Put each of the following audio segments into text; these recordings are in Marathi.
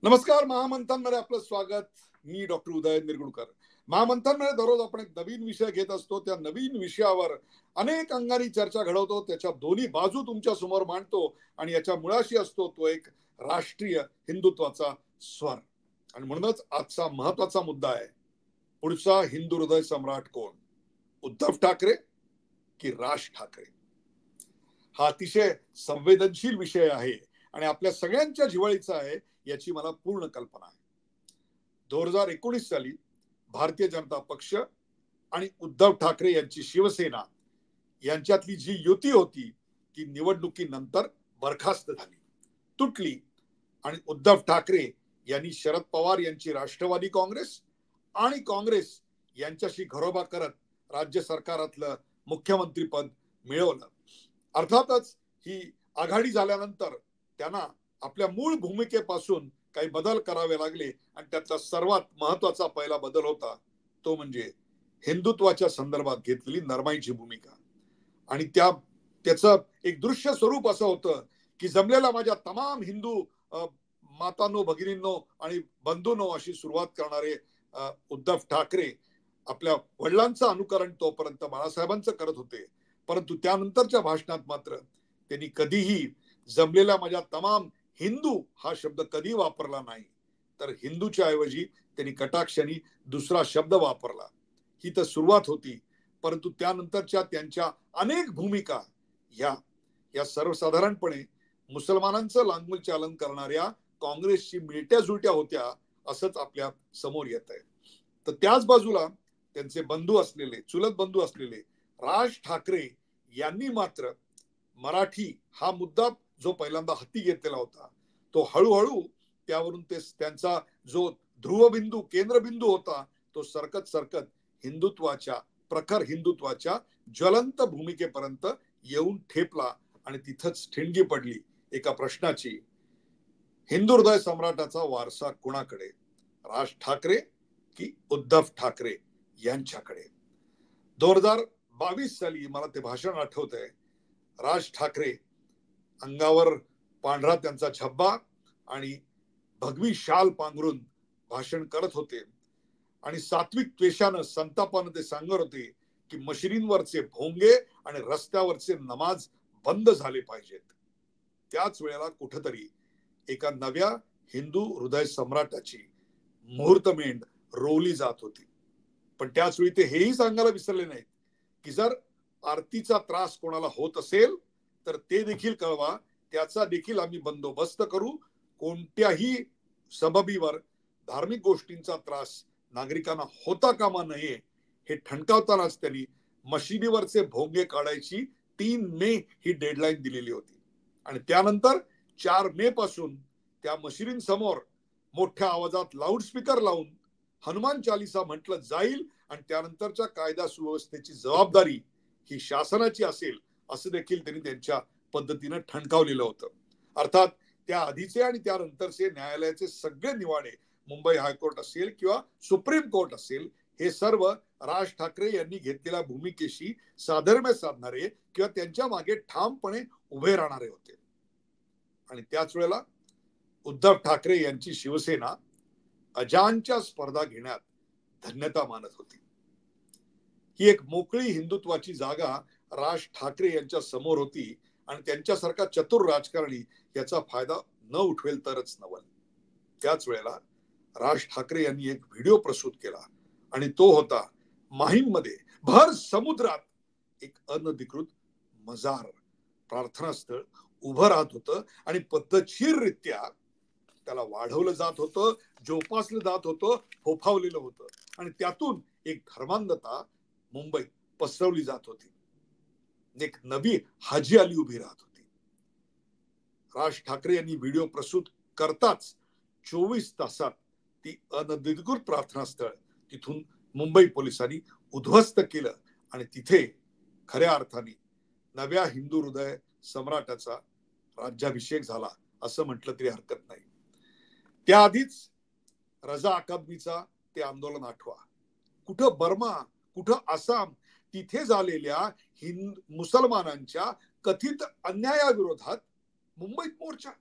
नमस्कार. महामंथनमध्ये आपलं स्वागत. मी डॉक्टर उदय निरगुडकर. महामंथनमध्ये दररोज आपण एक नवीन विषय घेत असतो. त्या नवीन विषयावर अनेक अंगाने चर्चा घडवतो, त्याच्या दोन्ही बाजू तुमच्या समोर मांडतो आणि याच्या मुळाशी असतो तो एक राष्ट्रीय हिंदुत्वाचा स्वर. आणि म्हणूनच आजचा महत्वाचा मुद्दा आहे, पुढचा हिंदू हृदय सम्राट कोण, उद्धव ठाकरे की राज ठाकरे. हा अतिशय संवेदनशील विषय आहे आणि आपल्या सगळ्यांच्या जिव्हाळीचा आहे याची मला पूर्ण कल्पना आहे. 2019 साली भारतीय जनता पक्ष आणि उद्धव ठाकरे यांची शिवसेना यांच्यातली जी युती होती ती निवडणुकीनंतर बरखास्त झाली, तुटली आणि उद्धव ठाकरे यांनी शरद पवार यांची राष्ट्रवादी काँग्रेस आणि काँग्रेस यांच्याशी घरोबा करत राज्य सरकारातलं मुख्यमंत्री पद मिळवलं. अर्थातच ही आघाडी झाल्यानंतर त्यांना आपल्या मूळ भूमिकेपासून काही बदल करावे लागले आणि त्यातला सर्वात महत्वाचा पहिला बदल होता तो म्हणजे हिंदुत्वाच्या संदर्भात घेतलेली नरमाईची भूमिका. आणि त्याचं एक दृश्य स्वरूप असं होतं की जमलेला माझ्या तमाम हिंदू मातांनो, भगिनींनो आणि बंधूंनो अशी सुरुवात करणारे उद्धव ठाकरे आपल्या वडिलांचं अनुकरण तोपर्यंत बाळासाहेबांचं करत होते, परंतु त्यानंतरच्या भाषणात मात्र त्यांनी कधीही जमलेल्या माझ्या तमाम हिंदू हा शब्द कधी वापरला नाही, तर हिंदूच्या ऐवजी त्यांनी कटाक्षाने दुसरा शब्द वापरला. ही तर सुरुवात होती, परंतु त्यानंतरच्या त्यांच्या अनेक भूमिका या सर्वसाधारणपणे मुसलमानांचं लांगुल चालन करणाऱ्या काँग्रेसशी मिळत्या जुळत्या होत्या असंच आपल्या समोर येत आहे. तर त्याच बाजूला त्यांचे बंधू असलेले, चुलत बंधू असलेले राज ठाकरे यांनी मात्र मराठी हा मुद्दा जो पहिल्यांदा हाती घेतलेला होता तो हळूहळू त्यावरून त्यांचा जो ध्रुवबिंदू, केंद्रबिंदू होता तो सरकत सरकत हिंदुत्वाच्या, प्रखर हिंदुत्वाच्या ज्वलंत भूमिकेपर्यंत येऊन ठेपला आणि तिथंच ठिणगी पडली एका प्रश्नाची, हिंदू हृदय सम्राटाचा वारसा कुणाकडे, राज ठाकरे की उद्धव ठाकरे यांच्याकडे. 2022 साली मला ते भाषण आठवत आहे. राज ठाकरे अंगावर पांढरा त्यांचा झब्बा आणि भगवी शाल पांघरून भाषण करत होते आणि सात्विक त्वेषानं, संतापानं ते सांगत होते की मशिदींवरचे भोंगे आणि रस्त्यावरचे नमाज बंद झाले पाहिजेत. त्याच वेळेला कुठेतरी एका नव्या हिंदू हृदय सम्राटाची मुहूर्तमेंढ रोवली जात होती. पण त्याच वेळी ते हेही सांगायला विसरले नाहीत की जर आरतीचा त्रास कोणाला होत असेल तर ते देखील कळवा, त्याचा देखील आम्ही बंदोबस्त करू. कोणत्याही सबबीवर धार्मिक गोष्टींचा त्रास नागरिकांना होता कामा नये हे ठणकावतानाच त्यांनी मशिदीवरचे भोंगे काढायची 3 मे ही डेडलाईन दिलेली होती. आणि त्यानंतर 4 मे पासून त्या मशिदींसमोर मोठ्या आवाजात लाऊडस्पीकर लावून हनुमान चालीसा म्हटलं जाईल आणि त्यानंतरच्या कायदा सुव्यवस्थेची जबाबदारी ही शासनाची असेल असं देखील त्यांनी त्यांच्या पद्धतीनं ठणकावलेलं होतं. अर्थात त्या आधीचे आणि त्यानंतरचे न्यायालयाचे सगळे निवाडे, मुंबई हायकोर्ट असेल किंवा सुप्रीम कोर्ट असेल, हे सर्व राज ठाकरे यांनी घेतलेल्या भूमिकेशी साधर्म्य साधणारे किंवा त्यांच्या मागे ठामपणे उभे राहणारे होते. आणि त्याच वेळेला उद्धव ठाकरे यांची शिवसेना अजांच्या स्पर्धा घेण्यात धन्यता मानत होती. ही एक मोकळी हिंदुत्वाची जागा राज ठाकरे यांच्या समोर होती आणि त्यांच्यासारखा चतुर राजकारणी याचा फायदा न उठवेल तरच नवल. त्याच वेळेला राज ठाकरे यांनी एक व्हिडिओ प्रस्तुत केला आणि तो होता माहीममध्ये भर समुद्रात एक अनधिकृत मजार, प्रार्थनास्थळ उभं राहत होतं आणि पद्धतशीररित्या त्याला वाढवलं जात होतं, जोपासलं जात होतं, फोफावलेलं होतं आणि त्यातून एक धर्मांधता मुंबईत पसरवली जात होती. एक नवी हाजी आली उभी राहत होती. राज ठाकरे यांनी व्हिडिओ प्रस्तुत करताच 24 तासात ती अनधिकृत प्रार्थनास्थळ तिथून मुंबई पोलिसांनी उद्ध्वस्त केलं आणि तिथे खऱ्या अर्थाने नव्या हिंदू हृदय सम्राटाचा राज्याभिषेक झाला असं म्हटलं तरी हरकत नाही. त्याआधीच रजा अकादमीचा ते आंदोलन आठवा. कुठं बर्मा, कुठं आसाम, तिथे झालेल्या मुसलमानांच्या कथित अन्यायाविरोधात मुंबईत मोर्चा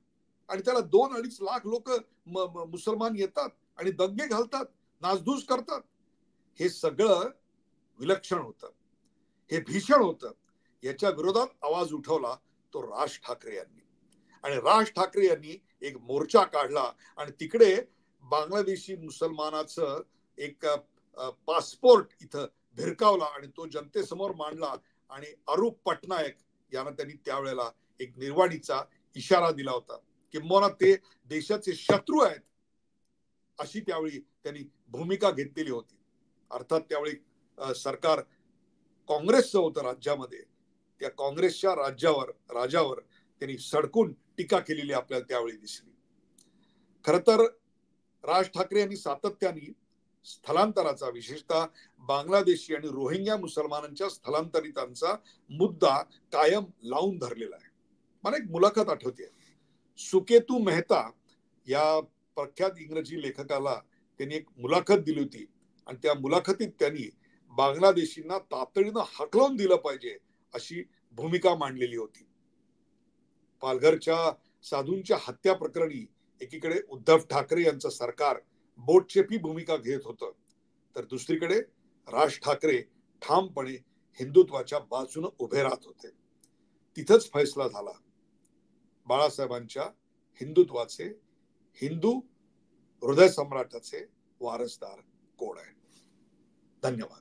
आणि त्याला 2-2.5 लाख लोक मुसलमान येतात आणि दंगे घालतात, नासधूस करतात. हे सगळं विलक्षण होतं, हे भीषण होतं. याच्या विरोधात आवाज उठवला तो राज ठाकरे यांनी. आणि राज ठाकरे यांनी एक मोर्चा काढला आणि तिकडे बांगलादेशी मुसलमानाचं एक पासपोर्ट इथं भिरकावला आणि तो जनतेसमोर मांडला. आणि अरूप पटनायक यांना त्यांनी त्यावेळेला एक निर्वाणीचा इशारा दिला होता, किंबहुना ते देशाचे शत्रू आहेत अशी त्यावेळी त्यांनी भूमिका घेतलेली होती. अर्थात त्यावेळी सरकार काँग्रेसचं होतं राज्यामध्ये. त्या काँग्रेसच्या राजावर त्यांनी सडकून टीका केलेली आपल्याला त्यावेळी दिसली. खर तर राज ठाकरे यांनी सातत्याने स्थलांतराचा, विशेषतः बांगलादेशी आणि रोहिंग्या मुसलमानांच्या स्थलांतरितांचा मुद्दा कायम लावून धरलेला आहे. मला एक मुलाखत आठवते. सुकेतू मेहता या प्रख्यात इंग्रजी लेखकाला त्यांनी एक मुलाखत दिली होती आणि त्या मुलाखतीत त्यांनी बांगलादेशींना तातडीनं हाकलून दिलं पाहिजे अशी भूमिका मांडलेली होती. पालघरच्या साधूंच्या हत्या प्रकरणी एकीकडे उद्धव ठाकरे यांचं सरकार बोटचेपी भूमिका घेत होतं, तर दुसरीकडे राज ठाकरे ठामपणे हिंदुत्वाच्या बाजूने उभे राहत होते. तिथंच फैसला झाला. बाळासाहेबांच्या हिंदुत्वाचे, हिंदू हृदय सम्राटाचे वारसदार कोण आहे. धन्यवाद.